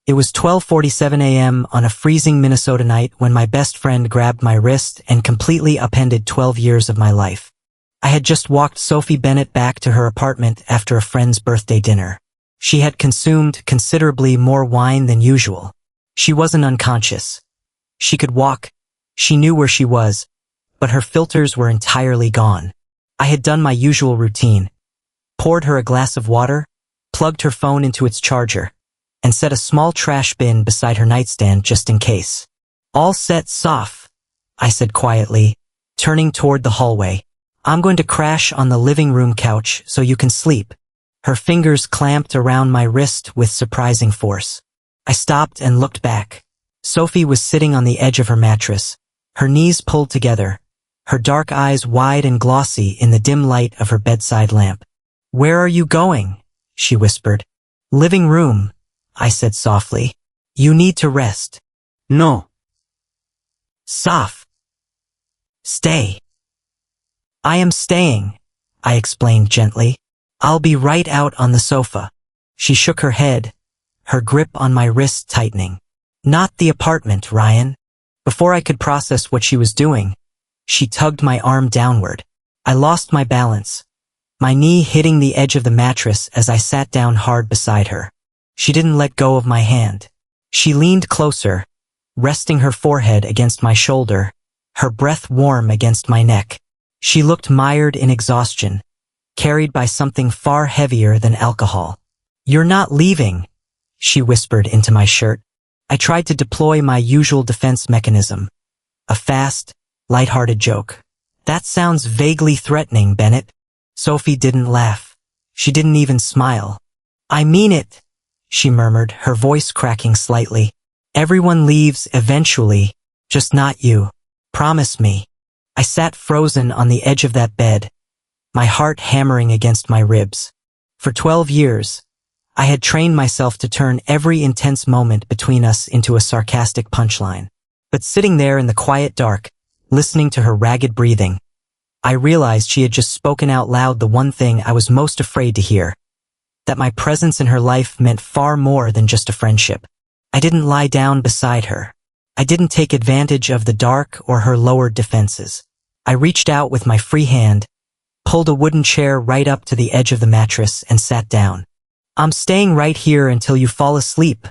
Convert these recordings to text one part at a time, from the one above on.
It was 12:47 a.m. on a freezing Minnesota night when my best friend grabbed my wrist and completely upended 12 years of my life. I had just walked Sophie Bennett back to her apartment after a friend's birthday dinner. She had consumed considerably more wine than usual. She wasn't unconscious. She could walk. She knew where she was, but her filters were entirely gone. I had done my usual routine, poured her a glass of water, plugged her phone into its charger, and set a small trash bin beside her nightstand just in case. "All set, Soph," I said quietly, turning toward the hallway. "I'm going to crash on the living room couch so you can sleep." Her fingers clamped around my wrist with surprising force. I stopped and looked back. Sophie was sitting on the edge of her mattress, her knees pulled together, her dark eyes wide and glossy in the dim light of her bedside lamp. "Where are you going?" she whispered. "Living room," I said softly. "You need to rest." "No." "Soph. Stay." "I am staying," I explained gently. "I'll be right out on the sofa." She shook her head, her grip on my wrist tightening. "Not the apartment, Ryan." Before I could process what she was doing, she tugged my arm downward. I lost my balance, my knee hitting the edge of the mattress as I sat down hard beside her. She didn't let go of my hand. She leaned closer, resting her forehead against my shoulder, her breath warm against my neck. She looked mired in exhaustion, carried by something far heavier than alcohol. "You're not leaving," she whispered into my shirt. I tried to deploy my usual defense mechanism, a fast, light-hearted joke. "That sounds vaguely threatening, Bennett." Sophie didn't laugh. She didn't even smile. "I mean it," she murmured, her voice cracking slightly. "Everyone leaves eventually, just not you. Promise me." I sat frozen on the edge of that bed, my heart hammering against my ribs. For 12 years, I had trained myself to turn every intense moment between us into a sarcastic punchline. But sitting there in the quiet dark, listening to her ragged breathing, I realized she had just spoken out loud the one thing I was most afraid to hear, that my presence in her life meant far more than just a friendship. I didn't lie down beside her. I didn't take advantage of the dark or her lowered defenses. I reached out with my free hand, pulled a wooden chair right up to the edge of the mattress, and sat down. "I'm staying right here until you fall asleep,"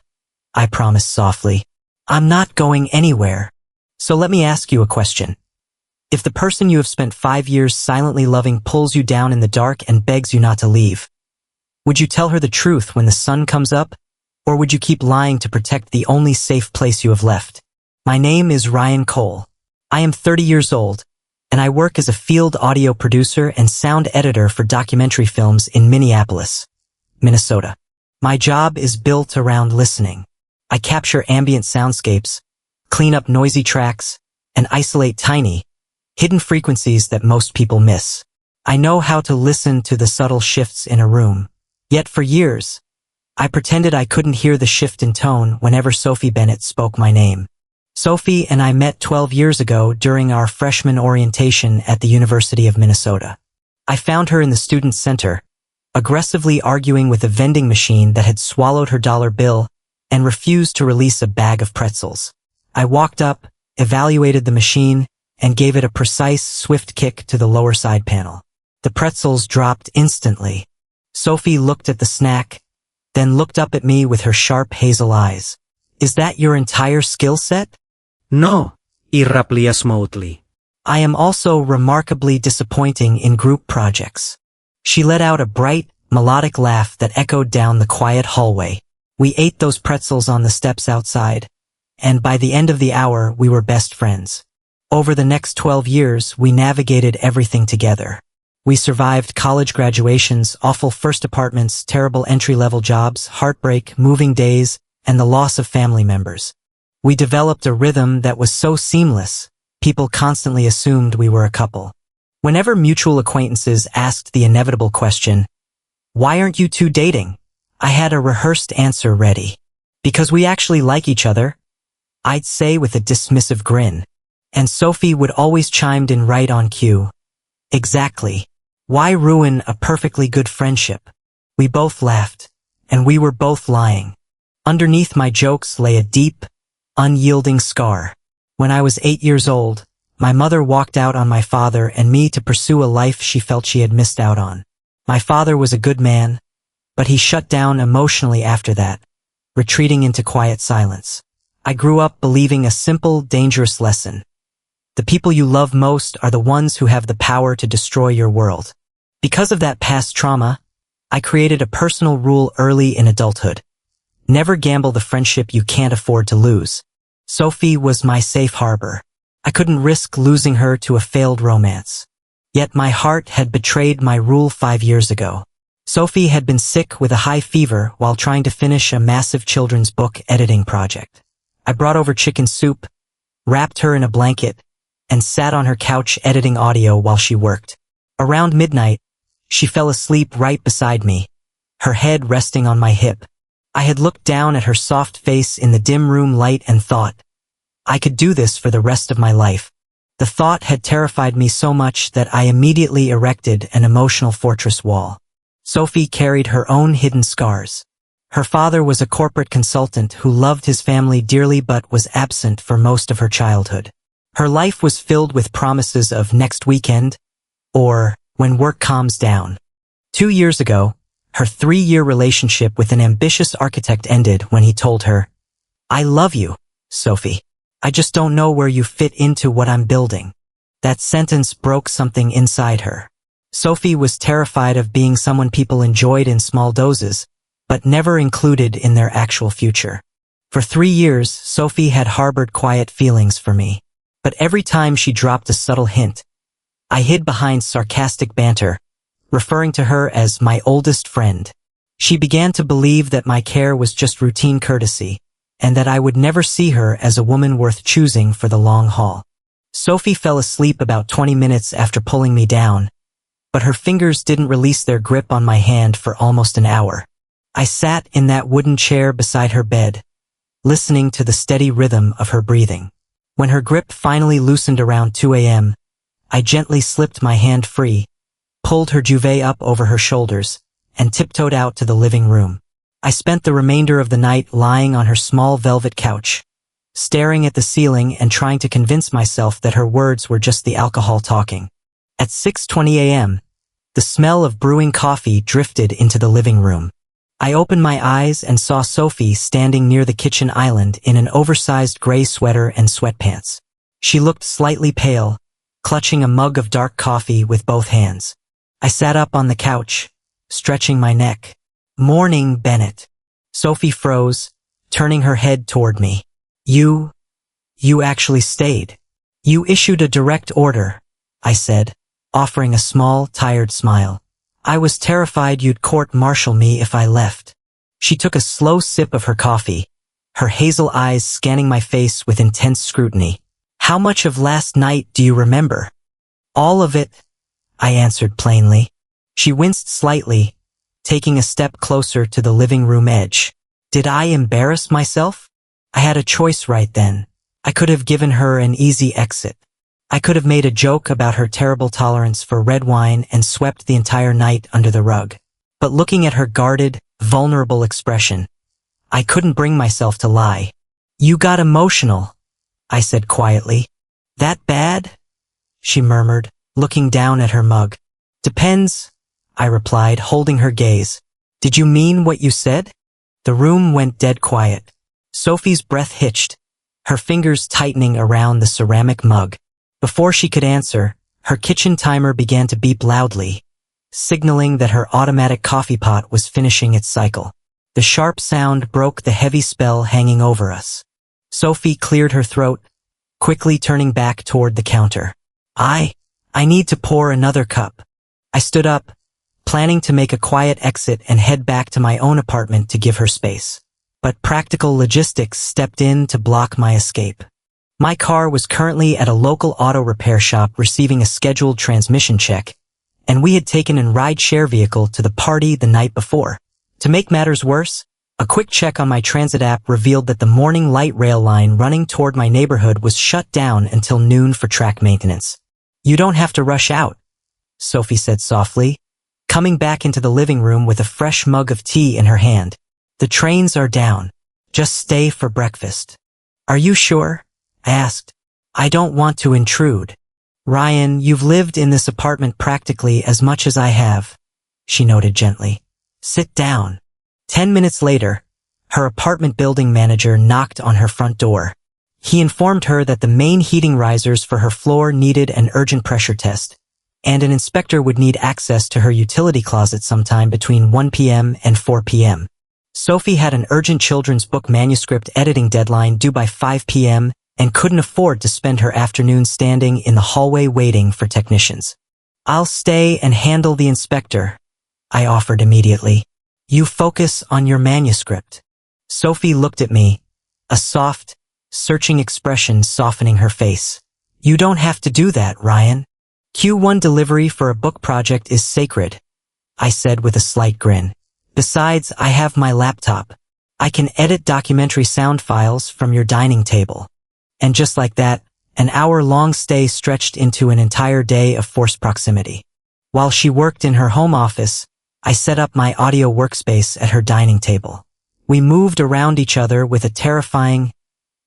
I promised softly. "I'm not going anywhere." So let me ask you a question. If the person you have spent 5 years silently loving pulls you down in the dark and begs you not to leave, would you tell her the truth when the sun comes up, or would you keep lying to protect the only safe place you have left? My name is Ryan Cole. I am 30 years old, and I work as a field audio producer and sound editor for documentary films in Minneapolis, Minnesota. My job is built around listening. I capture ambient soundscapes, clean up noisy tracks, and isolate tiny, hidden frequencies that most people miss. I know how to listen to the subtle shifts in a room. Yet for years, I pretended I couldn't hear the shift in tone whenever Sophie Bennett spoke my name. Sophie and I met 12 years ago during our freshman orientation at the University of Minnesota. I found her in the student center, aggressively arguing with a vending machine that had swallowed her dollar bill and refused to release a bag of pretzels. I walked up, evaluated the machine, and gave it a precise, swift kick to the lower side panel. The pretzels dropped instantly. Sophie looked at the snack, then looked up at me with her sharp hazel eyes. "Is that your entire skill set?" "No," he replied smoothly. "I am also remarkably disappointing in group projects." She let out a bright, melodic laugh that echoed down the quiet hallway. We ate those pretzels on the steps outside, and by the end of the hour we were best friends. Over the next 12 years, we navigated everything together. We survived college graduations, awful first apartments, terrible entry-level jobs, heartbreak, moving days, and the loss of family members. We developed a rhythm that was so seamless, people constantly assumed we were a couple. Whenever mutual acquaintances asked the inevitable question, "Why aren't you two dating?" I had a rehearsed answer ready. "Because we actually like each other," I'd say with a dismissive grin. And Sophie would always chime in right on cue. "Exactly. Why ruin a perfectly good friendship?" We both laughed, and we were both lying. Underneath my jokes lay a deep, unyielding scar. When I was 8 years old, my mother walked out on my father and me to pursue a life she felt she had missed out on. My father was a good man, but he shut down emotionally after that, retreating into quiet silence. I grew up believing a simple, dangerous lesson. The people you love most are the ones who have the power to destroy your world. Because of that past trauma, I created a personal rule early in adulthood. Never gamble the friendship you can't afford to lose. Sophie was my safe harbor. I couldn't risk losing her to a failed romance. Yet my heart had betrayed my rule 5 years ago. Sophie had been sick with a high fever while trying to finish a massive children's book editing project. I brought over chicken soup, wrapped her in a blanket, and sat on her couch editing audio while she worked. Around midnight, she fell asleep right beside me, her head resting on my hip. I had looked down at her soft face in the dim room light and thought, I could do this for the rest of my life. The thought had terrified me so much that I immediately erected an emotional fortress wall. Sophie carried her own hidden scars. Her father was a corporate consultant who loved his family dearly but was absent for most of her childhood. Her life was filled with promises of next weekend, or when work calms down. 2 years ago, her 3-year relationship with an ambitious architect ended when he told her, I love you, Sophie. I just don't know where you fit into what I'm building. That sentence broke something inside her. Sophie was terrified of being someone people enjoyed in small doses, but never included in their actual future. For 3 years, Sophie had harbored quiet feelings for me. But every time she dropped a subtle hint, I hid behind sarcastic banter, referring to her as my oldest friend. She began to believe that my care was just routine courtesy, and that I would never see her as a woman worth choosing for the long haul. Sophie fell asleep about 20 minutes after pulling me down, but her fingers didn't release their grip on my hand for almost an hour. I sat in that wooden chair beside her bed, listening to the steady rhythm of her breathing. When her grip finally loosened around 2 a.m., I gently slipped my hand free, pulled her duvet up over her shoulders, and tiptoed out to the living room. I spent the remainder of the night lying on her small velvet couch, staring at the ceiling and trying to convince myself that her words were just the alcohol talking. At 6:20 a.m., the smell of brewing coffee drifted into the living room. I opened my eyes and saw Sophie standing near the kitchen island in an oversized gray sweater and sweatpants. She looked slightly pale, clutching a mug of dark coffee with both hands. I sat up on the couch, stretching my neck. Morning, Bennett. Sophie froze, turning her head toward me. You actually stayed. You issued a direct order, I said, offering a small, tired smile. I was terrified you'd court-martial me if I left. She took a slow sip of her coffee, her hazel eyes scanning my face with intense scrutiny. How much of last night do you remember? All of it, I answered plainly. She winced slightly, taking a step closer to the living room edge. Did I embarrass myself? I had a choice right then. I could have given her an easy exit. I could have made a joke about her terrible tolerance for red wine and swept the entire night under the rug. But looking at her guarded, vulnerable expression, I couldn't bring myself to lie. You got emotional, I said quietly. That bad? She murmured, looking down at her mug. Depends, I replied, holding her gaze. Did you mean what you said? The room went dead quiet. Sophie's breath hitched, her fingers tightening around the ceramic mug. Before she could answer, her kitchen timer began to beep loudly, signaling that her automatic coffee pot was finishing its cycle. The sharp sound broke the heavy spell hanging over us. Sophie cleared her throat, quickly turning back toward the counter. I need to pour another cup. I stood up, planning to make a quiet exit and head back to my own apartment to give her space. But practical logistics stepped in to block my escape. My car was currently at a local auto repair shop receiving a scheduled transmission check, and we had taken a ride-share vehicle to the party the night before. To make matters worse, a quick check on my transit app revealed that the morning light rail line running toward my neighborhood was shut down until noon for track maintenance. You don't have to rush out, Sophie said softly, coming back into the living room with a fresh mug of tea in her hand. The trains are down. Just stay for breakfast. Are you sure? I asked. I don't want to intrude. Ryan, you've lived in this apartment practically as much as I have, she noted gently. Sit down. 10 minutes later, her apartment building manager knocked on her front door. He informed her that the main heating risers for her floor needed an urgent pressure test, and an inspector would need access to her utility closet sometime between 1 p.m. and 4 p.m. Sophie had an urgent children's book manuscript editing deadline due by 5 p.m. and couldn't afford to spend her afternoon standing in the hallway waiting for technicians. I'll stay and handle the inspector, I offered immediately. You focus on your manuscript. Sophie looked at me, a soft, searching expression softening her face. You don't have to do that, Ryan. Q1 delivery for a book project is sacred, I said with a slight grin. Besides, I have my laptop. I can edit documentary sound files from your dining table. And just like that, an hour-long stay stretched into an entire day of forced proximity. While she worked in her home office, I set up my audio workspace at her dining table. We moved around each other with a terrifying,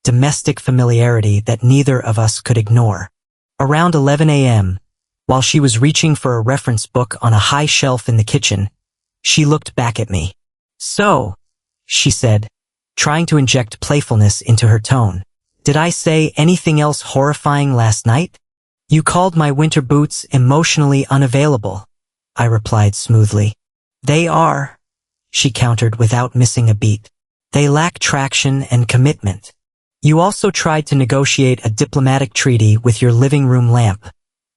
domestic familiarity that neither of us could ignore. Around 11 a.m., while she was reaching for a reference book on a high shelf in the kitchen, she looked back at me. So, she said, trying to inject playfulness into her tone. Did I say anything else horrifying last night? You called my winter boots emotionally unavailable, I replied smoothly. They are, she countered without missing a beat. They lack traction and commitment. You also tried to negotiate a diplomatic treaty with your living room lamp,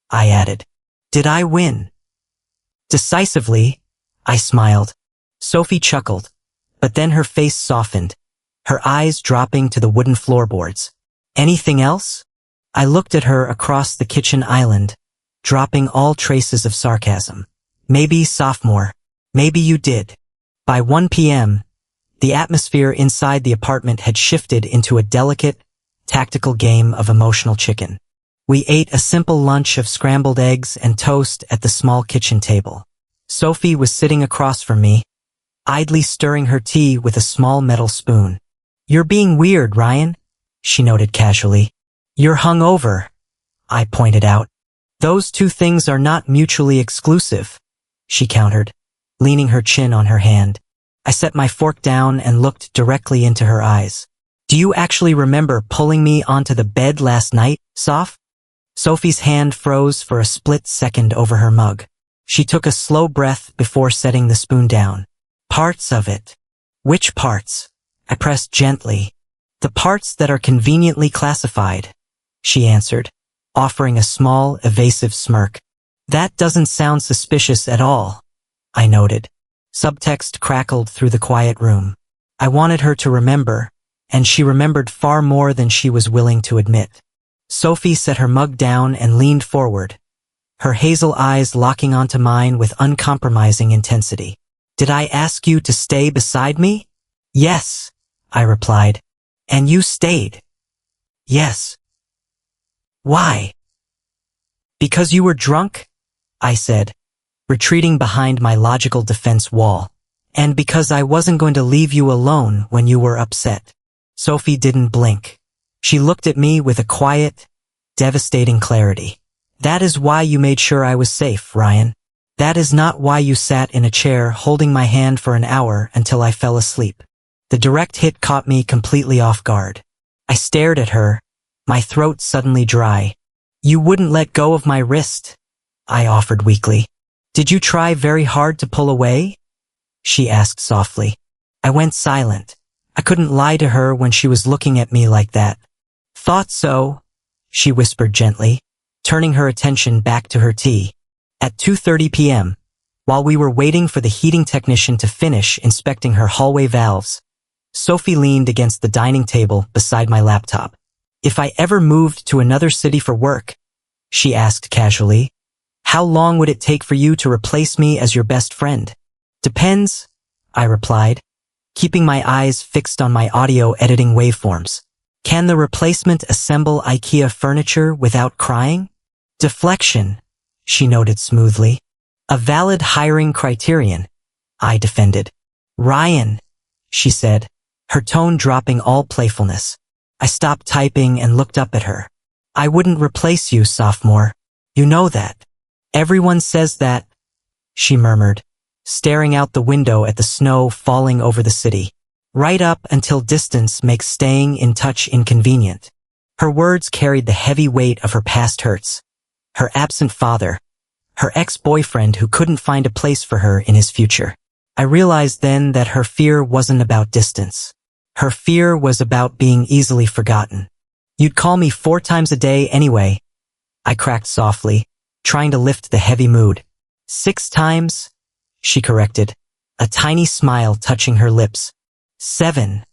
I added. Did I win? Decisively, I smiled. Sophie chuckled, but then her face softened, her eyes dropping to the wooden floorboards. Anything else? I looked at her across the kitchen island, dropping all traces of sarcasm. Maybe, sophomore. Maybe you did. By 1 p.m., the atmosphere inside the apartment had shifted into a delicate, tactical game of emotional chicken. We ate a simple lunch of scrambled eggs and toast at the small kitchen table. Sophie was sitting across from me, idly stirring her tea with a small metal spoon. You're being weird, Ryan, she noted casually. You're hungover, I pointed out. Those two things are not mutually exclusive, she countered, leaning her chin on her hand. I set my fork down and looked directly into her eyes. Do you actually remember pulling me onto the bed last night, Soph? Sophie's hand froze for a split second over her mug. She took a slow breath before setting the spoon down. Parts of it. Which parts? I pressed gently. The parts that are conveniently classified, she answered, offering a small, evasive smirk. That doesn't sound suspicious at all, I noted. Subtext crackled through the quiet room. I wanted her to remember, and she remembered far more than she was willing to admit. Sophie set her mug down and leaned forward, her hazel eyes locking onto mine with uncompromising intensity. Did I ask you to stay beside me? Yes, I replied. And you stayed? Yes. Why? Because you were drunk? I said, retreating behind my logical defense wall. And because I wasn't going to leave you alone when you were upset. Sophie didn't blink. She looked at me with a quiet, devastating clarity. That is why you made sure I was safe, Ryan. That is not why you sat in a chair holding my hand for an hour until I fell asleep. The direct hit caught me completely off guard. I stared at her, my throat suddenly dry. You wouldn't let go of my wrist, I offered weakly. Did you try very hard to pull away? She asked softly. I went silent. I couldn't lie to her when she was looking at me like that. Thought so, she whispered gently, turning her attention back to her tea. At 2:30 p.m., while we were waiting for the heating technician to finish inspecting her hallway valves, Sophie leaned against the dining table beside my laptop. If I ever moved to another city for work, she asked casually, how long would it take for you to replace me as your best friend? Depends, I replied, keeping my eyes fixed on my audio editing waveforms. Can the replacement assemble IKEA furniture without crying? Deflection, she noted smoothly. A valid hiring criterion, I defended. Ryan, she said, her tone dropping all playfulness. I stopped typing and looked up at her. I wouldn't replace you, sophomore. You know that. Everyone says that, she murmured, staring out the window at the snow falling over the city. Right up until distance makes staying in touch inconvenient. Her words carried the heavy weight of her past hurts. Her absent father. Her ex-boyfriend who couldn't find a place for her in his future. I realized then that her fear wasn't about distance. Her fear was about being easily forgotten. You'd call me 4 times a day anyway, I cracked softly, trying to lift the heavy mood. 6 times, she corrected, a tiny smile touching her lips. 7,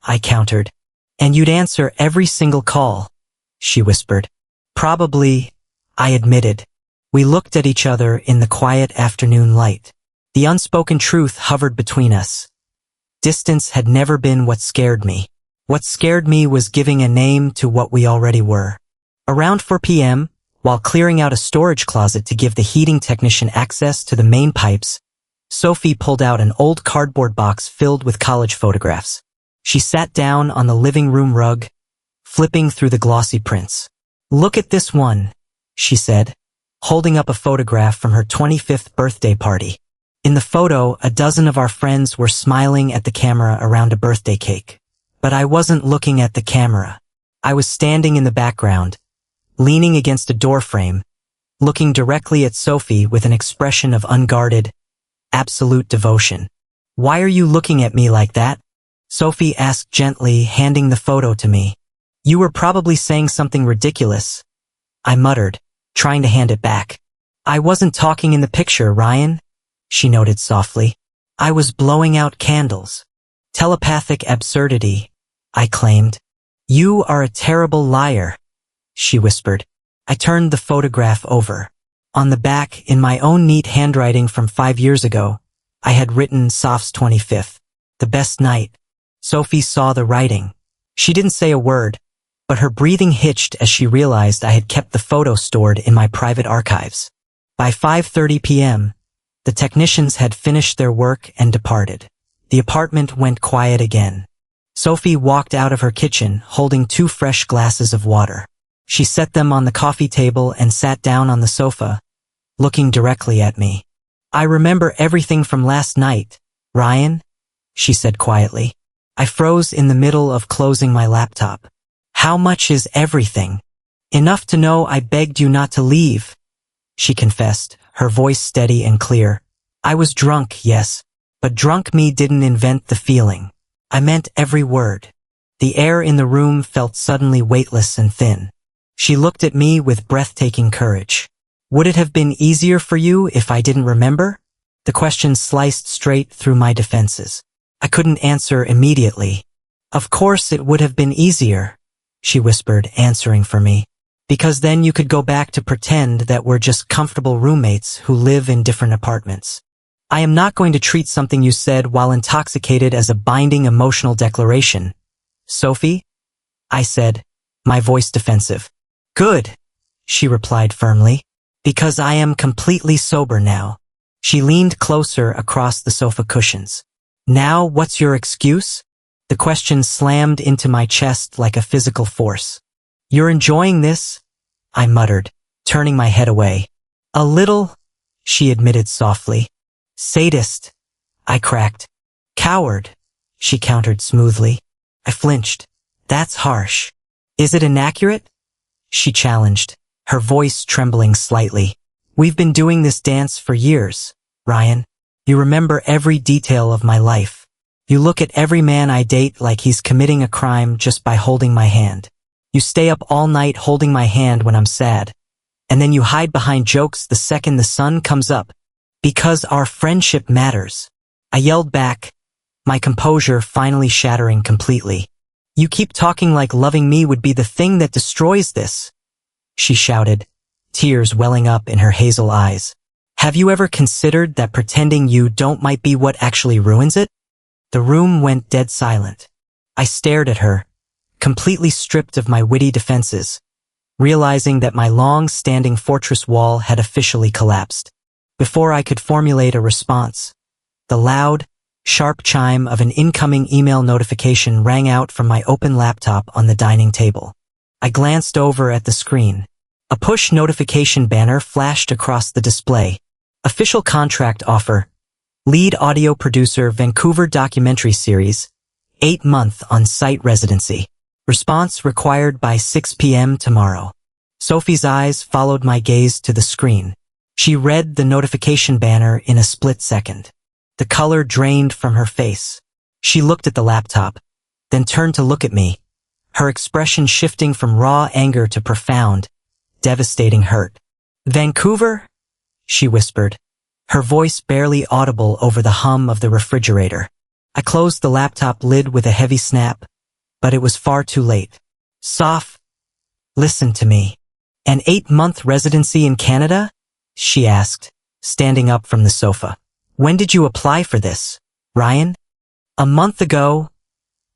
I countered. And you'd answer every single call, she whispered. Probably, I admitted. We looked at each other in the quiet afternoon light. The unspoken truth hovered between us. Distance had never been what scared me. What scared me was giving a name to what we already were. Around 4 p.m., while clearing out a storage closet to give the heating technician access to the main pipes, Sophie pulled out an old cardboard box filled with college photographs. She sat down on the living room rug, flipping through the glossy prints. Look at this one, she said, holding up a photograph from her 25th birthday party. In the photo, a dozen of our friends were smiling at the camera around a birthday cake. But I wasn't looking at the camera. I was standing in the background, leaning against a doorframe, looking directly at Sophie with an expression of unguarded, absolute devotion. Why are you looking at me like that? Sophie asked gently, handing the photo to me. You were probably saying something ridiculous, I muttered, trying to hand it back. I wasn't talking in the picture, Ryan, she noted softly. I was blowing out candles. Telepathic absurdity, I claimed. You are a terrible liar, she whispered. I turned the photograph over. On the back, in my own neat handwriting from 5 years ago, I had written Soph's 25th, the best night. Sophie saw the writing. She didn't say a word, but her breathing hitched as she realized I had kept the photo stored in my private archives. By 5:30 p.m., the technicians had finished their work and departed. The apartment went quiet again. Sophie walked out of her kitchen holding 2 fresh glasses of water. She set them on the coffee table and sat down on the sofa, looking directly at me. I remember everything from last night, Ryan, she said quietly. I froze in the middle of closing my laptop. How much is everything? Enough to know I begged you not to leave, she confessed, her voice steady and clear. I was drunk, yes, but drunk me didn't invent the feeling. I meant every word. The air in the room felt suddenly weightless and thin. She looked at me with breathtaking courage. Would it have been easier for you if I didn't remember? The question sliced straight through my defenses. I couldn't answer immediately. Of course it would have been easier, she whispered, answering for me. Because then you could go back to pretend that we're just comfortable roommates who live in different apartments. I am not going to treat something you said while intoxicated as a binding emotional declaration. Sophie? I said, my voice defensive. Good, she replied firmly. Because I am completely sober now. She leaned closer across the sofa cushions. Now what's your excuse? The question slammed into my chest like a physical force. You're enjoying this? I muttered, turning my head away. A little, she admitted softly. Sadist, I cracked. Coward, she countered smoothly. I flinched. That's harsh. Is it inaccurate? She challenged, her voice trembling slightly. We've been doing this dance for years, Ryan. You remember every detail of my life. You look at every man I date like he's committing a crime just by holding my hand. You stay up all night holding my hand when I'm sad. And then you hide behind jokes the second the sun comes up. Because our friendship matters. I yelled back, my composure finally shattering completely. You keep talking like loving me would be the thing that destroys this, she shouted, tears welling up in her hazel eyes. Have you ever considered that pretending you don't might be what actually ruins it? The room went dead silent. I stared at her, completely stripped of my witty defenses, realizing that my long-standing fortress wall had officially collapsed. Before I could formulate a response, the loud, Sharp chime of an incoming email notification rang out from my open laptop on the dining table. I glanced over at the screen. A push notification banner flashed across the display. Official contract offer. Lead audio producer, Vancouver documentary series. 8-month on-site residency. Response required by 6 p.m. tomorrow. Sophie's eyes followed my gaze to the screen. She read the notification banner in a split second. The color drained from her face. She looked at the laptop, then turned to look at me, her expression shifting from raw anger to profound, devastating hurt. "Vancouver?" she whispered, her voice barely audible over the hum of the refrigerator. I closed the laptop lid with a heavy snap, but it was far too late. "Soph, listen to me. An 8-month residency in Canada?" she asked, standing up from the sofa. "When did you apply for this, Ryan?" "A month ago,"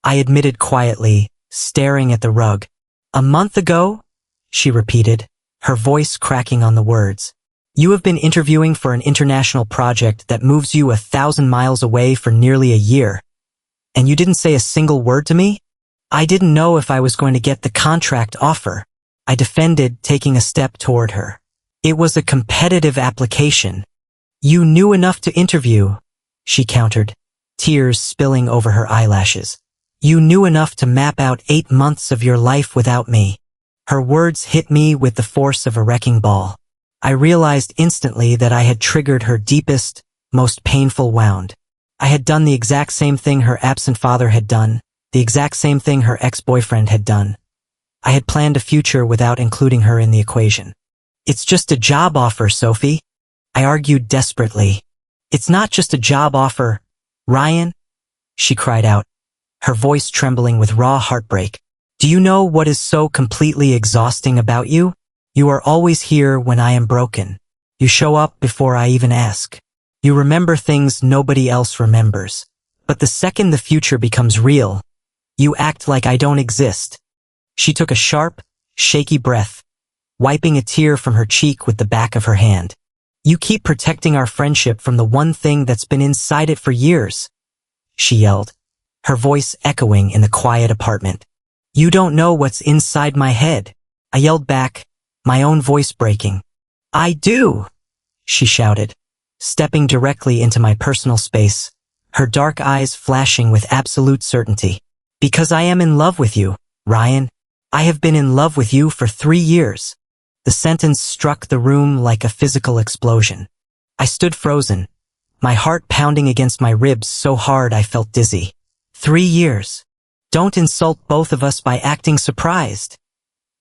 I admitted quietly, staring at the rug. "A month ago?" she repeated, her voice cracking on the words. "You have been interviewing for an international project that moves you 1,000 miles away for nearly a year, and you didn't say a single word to me?" "I didn't know if I was going to get the contract offer," I defended, taking a step toward her. "It was a competitive application." "You knew enough to interview," she countered, tears spilling over her eyelashes. "You knew enough to map out 8 months of your life without me." Her words hit me with the force of a wrecking ball. I realized instantly that I had triggered her deepest, most painful wound. I had done the exact same thing her absent father had done, the exact same thing her ex-boyfriend had done. I had planned a future without including her in the equation. "It's just a job offer, Sophie," I argued desperately. "It's not just a job offer, Ryan," she cried out, her voice trembling with raw heartbreak. "Do you know what is so completely exhausting about you? You are always here when I am broken. You show up before I even ask. You remember things nobody else remembers. But the second the future becomes real, you act like I don't exist." She took a sharp, shaky breath, wiping a tear from her cheek with the back of her hand. "You keep protecting our friendship from the one thing that's been inside it for years," she yelled, her voice echoing in the quiet apartment. "You don't know what's inside my head," I yelled back, my own voice breaking. "I do," she shouted, stepping directly into my personal space, her dark eyes flashing with absolute certainty. "Because I am in love with you, Ryan. I have been in love with you for 3 years. The sentence struck the room like a physical explosion. I stood frozen, my heart pounding against my ribs so hard I felt dizzy. 3 years. Don't insult both of us by acting surprised,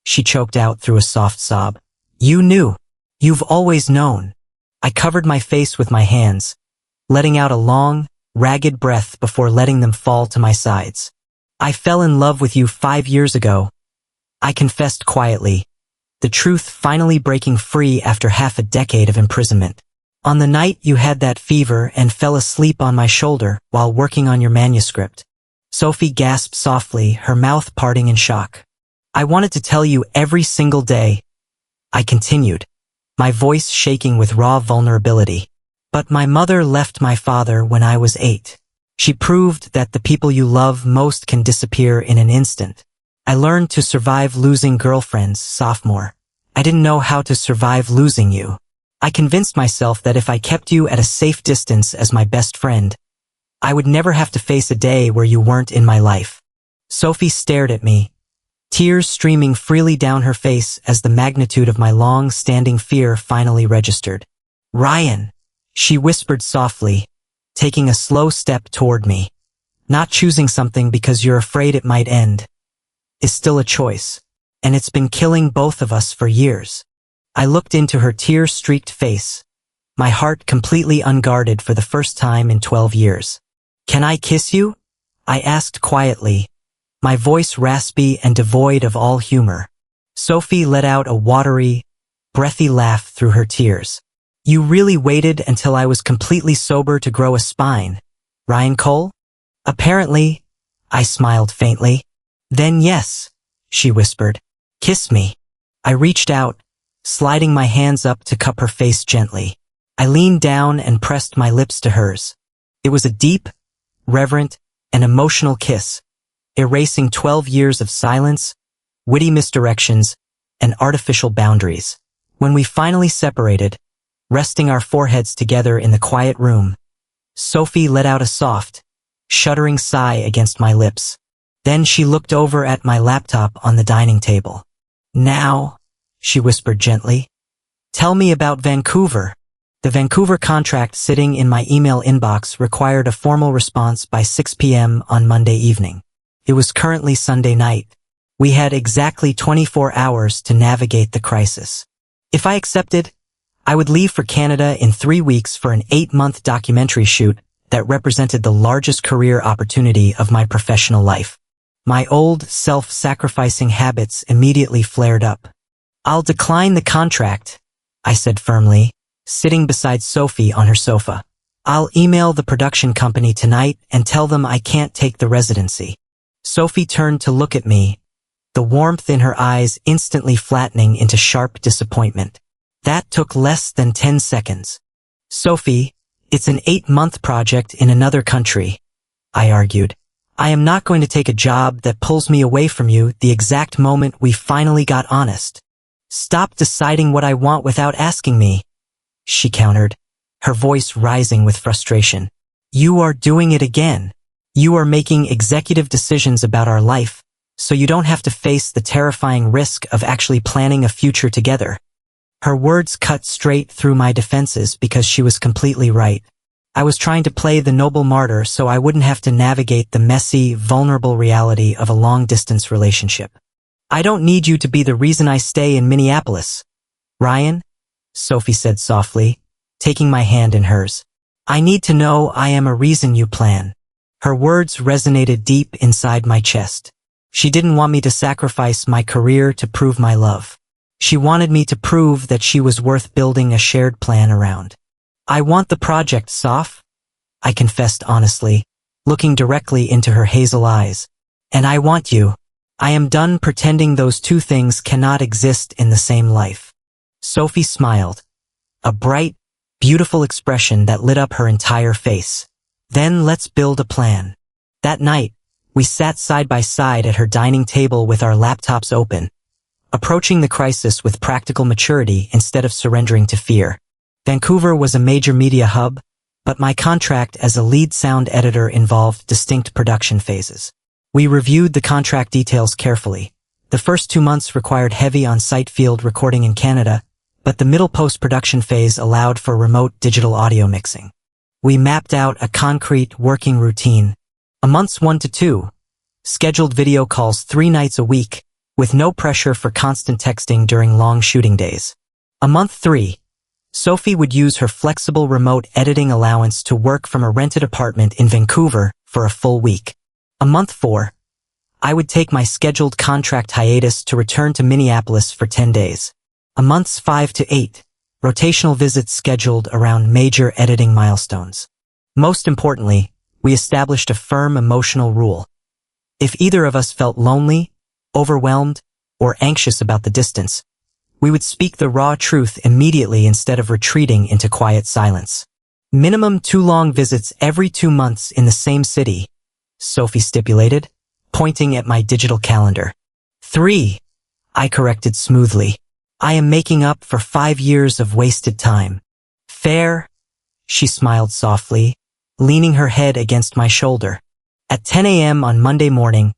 she choked out through a soft sob. You knew. You've always known. I covered my face with my hands, letting out a long, ragged breath before letting them fall to my sides. I fell in love with you 5 years ago, I confessed quietly, the truth finally breaking free after half a decade of imprisonment. On the night you had that fever and fell asleep on my shoulder while working on your manuscript. Sophie gasped softly, her mouth parting in shock. I wanted to tell you every single day, I continued, my voice shaking with raw vulnerability. But my mother left my father when I was 8. She proved that the people you love most can disappear in an instant. I learned to survive losing girlfriends, sophomore. I didn't know how to survive losing you. I convinced myself that if I kept you at a safe distance as my best friend, I would never have to face a day where you weren't in my life. Sophie stared at me, tears streaming freely down her face as the magnitude of my long-standing fear finally registered. Ryan, she whispered softly, taking a slow step toward me. Not choosing something because you're afraid it might end is still a choice, and it's been killing both of us for years. I looked into her tear-streaked face, my heart completely unguarded for the first time in 12 years. Can I kiss you? I asked quietly, my voice raspy and devoid of all humor. Sophie let out a watery, breathy laugh through her tears. You really waited until I was completely sober to grow a spine, Ryan Cole? Apparently, I smiled faintly. Then yes, she whispered. Kiss me. I reached out, sliding my hands up to cup her face gently. I leaned down and pressed my lips to hers. It was a deep, reverent, and emotional kiss, erasing 12 years of silence, witty misdirections, and artificial boundaries. When we finally separated, resting our foreheads together in the quiet room, Sophie let out a soft, shuddering sigh against my lips. Then she looked over at my laptop on the dining table. "Now," she whispered gently, "tell me about Vancouver." The Vancouver contract sitting in my email inbox required a formal response by 6 p.m. on Monday evening. It was currently Sunday night. We had exactly 24 hours to navigate the crisis. If I accepted, I would leave for Canada in 3 weeks for an 8-month documentary shoot that represented the largest career opportunity of my professional life. My old, self-sacrificing habits immediately flared up. "I'll decline the contract," I said firmly, sitting beside Sophie on her sofa. "I'll email the production company tonight and tell them I can't take the residency." Sophie turned to look at me, the warmth in her eyes instantly flattening into sharp disappointment. That took less than 10 seconds. "Sophie, it's an 8-month project in another country," I argued. "I am not going to take a job that pulls me away from you the exact moment we finally got honest. Stop deciding what I want without asking me," she countered, her voice rising with frustration. "You are doing it again. You are making executive decisions about our life, so you don't have to face the terrifying risk of actually planning a future together." Her words cut straight through my defenses because she was completely right. I was trying to play the noble martyr so I wouldn't have to navigate the messy, vulnerable reality of a long-distance relationship. "I don't need you to be the reason I stay in Minneapolis, Ryan," Sophie said softly, taking my hand in hers. "I need to know I am a reason you plan." Her words resonated deep inside my chest. She didn't want me to sacrifice my career to prove my love. She wanted me to prove that she was worth building a shared plan around. "I want the project, Soph," I confessed honestly, looking directly into her hazel eyes. "And I want you. I am done pretending those two things cannot exist in the same life." Sophie smiled, a bright, beautiful expression that lit up her entire face. "Then let's build a plan." That night, we sat side by side at her dining table with our laptops open, approaching the crisis with practical maturity instead of surrendering to fear. Vancouver was a major media hub, but my contract as a lead sound editor involved distinct production phases. We reviewed the contract details carefully. The first 2 months required heavy on-site field recording in Canada, but the middle post-production phase allowed for remote digital audio mixing. We mapped out a concrete working routine. A months 1 to 2, scheduled video calls 3 nights a week, with no pressure for constant texting during long shooting days. A month 3, Sophie would use her flexible remote editing allowance to work from a rented apartment in Vancouver for a full week. A month 4, I would take my scheduled contract hiatus to return to Minneapolis for 10 days. A months 5 to 8, rotational visits scheduled around major editing milestones. Most importantly, we established a firm emotional rule. If either of us felt lonely, overwhelmed, or anxious about the distance, we would speak the raw truth immediately instead of retreating into quiet silence. Minimum 2 long visits every 2 months in the same city, Sophie stipulated, pointing at my digital calendar. 3, I corrected smoothly. I am making up for 5 years of wasted time. Fair, she smiled softly, leaning her head against my shoulder. At 10 a.m. on Monday morning,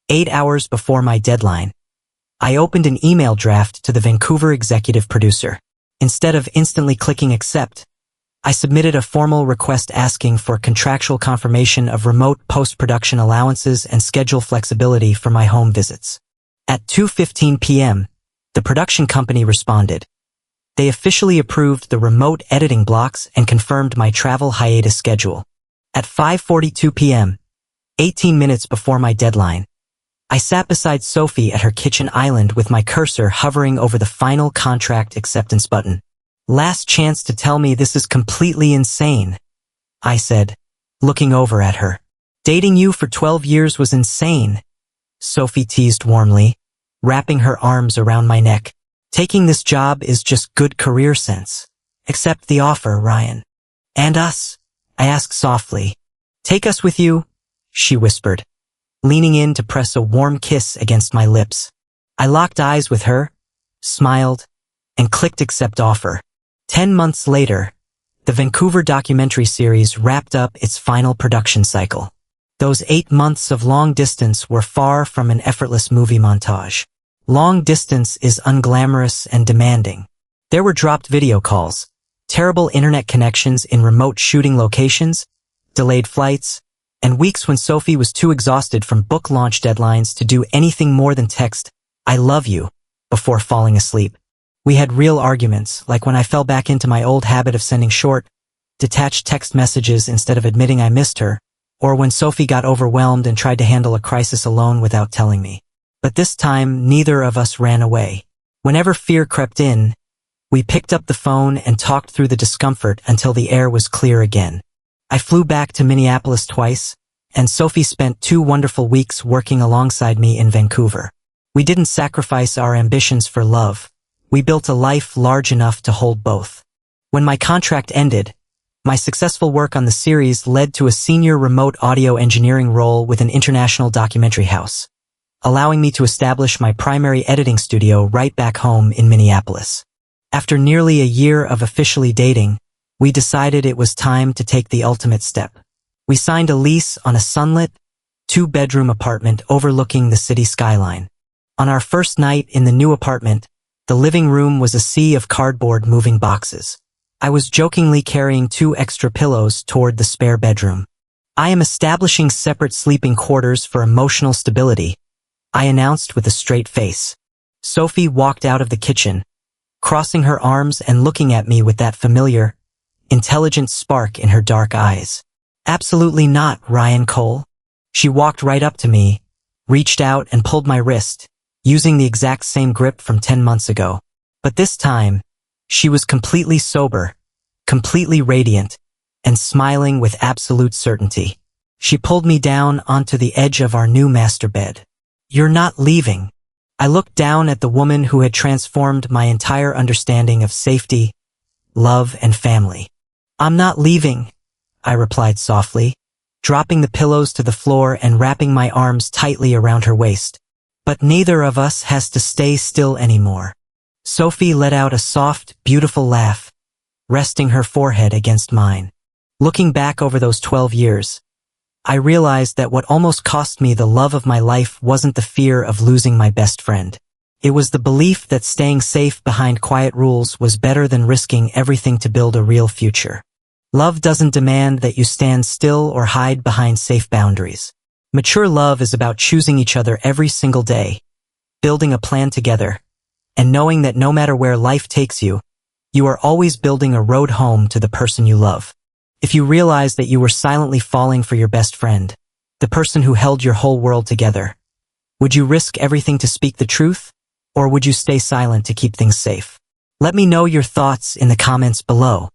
8 hours before my deadline, I opened an email draft to the Vancouver executive producer. Instead of instantly clicking accept, I submitted a formal request asking for contractual confirmation of remote post-production allowances and schedule flexibility for my home visits. At 2:15 p.m., the production company responded. They officially approved the remote editing blocks and confirmed my travel hiatus schedule. At 5:42 p.m., 18 minutes before my deadline, I sat beside Sophie at her kitchen island with my cursor hovering over the final contract acceptance button. "Last chance to tell me this is completely insane," I said, looking over at her. "Dating you for 12 years was insane," Sophie teased warmly, wrapping her arms around my neck. "Taking this job is just good career sense. Accept the offer, Ryan." "And us?" I asked softly, "Take us with you," she whispered, leaning in to press a warm kiss against my lips. I locked eyes with her, smiled, and clicked accept offer. 10 months later, the Vancouver documentary series wrapped up its final production cycle. Those 8 months of long distance were far from an effortless movie montage. Long distance is unglamorous and demanding. There were dropped video calls, terrible internet connections in remote shooting locations, delayed flights, and weeks when Sophie was too exhausted from book launch deadlines to do anything more than text, "I love you," before falling asleep. We had real arguments, like when I fell back into my old habit of sending short, detached text messages instead of admitting I missed her, or when Sophie got overwhelmed and tried to handle a crisis alone without telling me. But this time, neither of us ran away. Whenever fear crept in, we picked up the phone and talked through the discomfort until the air was clear again. I flew back to Minneapolis twice, and Sophie spent 2 wonderful weeks working alongside me in Vancouver. We didn't sacrifice our ambitions for love. We built a life large enough to hold both. When my contract ended, my successful work on the series led to a senior remote audio engineering role with an international documentary house, allowing me to establish my primary editing studio right back home in Minneapolis. After nearly a year of officially dating, we decided it was time to take the ultimate step. We signed a lease on a sunlit, 2-bedroom apartment overlooking the city skyline. On our first night in the new apartment, the living room was a sea of cardboard moving boxes. I was jokingly carrying 2 extra pillows toward the spare bedroom. "I am establishing separate sleeping quarters for emotional stability," I announced with a straight face. Sophie walked out of the kitchen, crossing her arms and looking at me with that familiar, intelligent spark in her dark eyes. "Absolutely not, Ryan Cole." She walked right up to me, reached out and pulled my wrist, using the exact same grip from 10 months ago. But this time, she was completely sober, completely radiant, and smiling with absolute certainty. She pulled me down onto the edge of our new master bed. "You're not leaving." I looked down at the woman who had transformed my entire understanding of safety, love, and family. "I'm not leaving," I replied softly, dropping the pillows to the floor and wrapping my arms tightly around her waist. "But neither of us has to stay still anymore." Sophie let out a soft, beautiful laugh, resting her forehead against mine. Looking back over those 12 years, I realized that what almost cost me the love of my life wasn't the fear of losing my best friend. It was the belief that staying safe behind quiet rules was better than risking everything to build a real future. Love doesn't demand that you stand still or hide behind safe boundaries. Mature love is about choosing each other every single day, building a plan together, and knowing that no matter where life takes you, you are always building a road home to the person you love. If you realize that you were silently falling for your best friend, the person who held your whole world together, would you risk everything to speak the truth, or would you stay silent to keep things safe? Let me know your thoughts in the comments below.